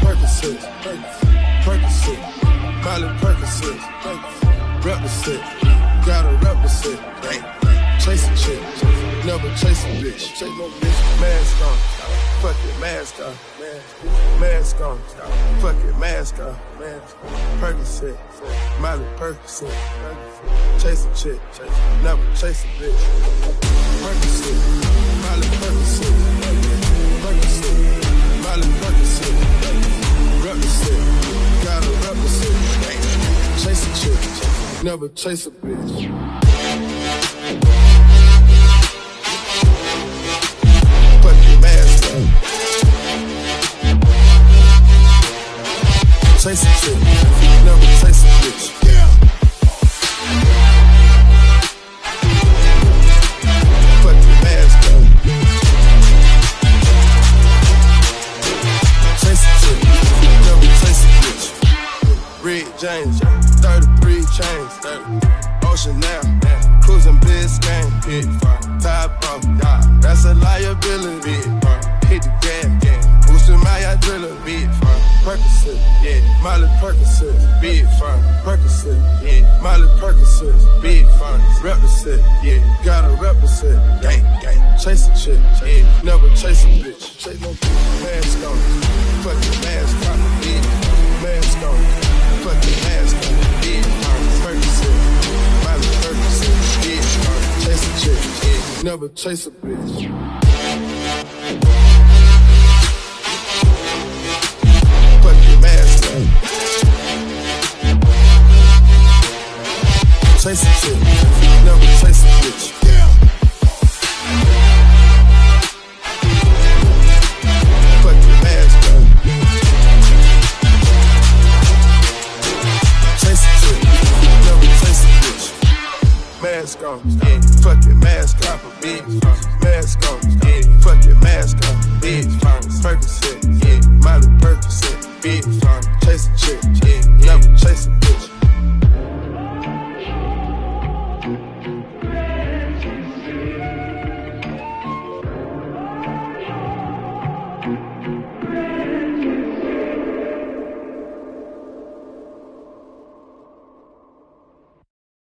Percocet, Percocet, Miley Percocet, represent, gotta represent. Chase a chick, never chase a bitch. Chase no bitch, mask on, fuck it, mask on, mask on, fuck it, mask on. Percocet, Miley Percocet, chase a chick, never chase a bitch. Percocet, Miley Percocet, Percocet, Miley Percocet, represent, gotta represent. Chase a chick, never chase a bitch. Chase a chick, never chase a bitch. Put your mask on. Chase a chick, never chase a bitch. Red James, 33 chains, Ocean now, cruising Biscayne, hit top off, that's a liability. Hit the gas, boosting my adrenaline. Percocet, yeah, Miley Percocet, big fun. Percocet, yeah, Miley Percocet, big fun. Represent, yeah, gotta represent. Gang, gang, chase a chick, yeah, never chase a bitch. Chase no mask on, fuck your mask on, yeah, mask on, fuck your mask on, yeah, Percocet, Miley Percocet, big fun. Chase a chick, yeah, never chase a bitch. Chase a chick, never chase a bitch. Put your mask on. Chase a chick, never chase a bitch. Mask on, yeah. Fuck your mask on, bitch. Mask on,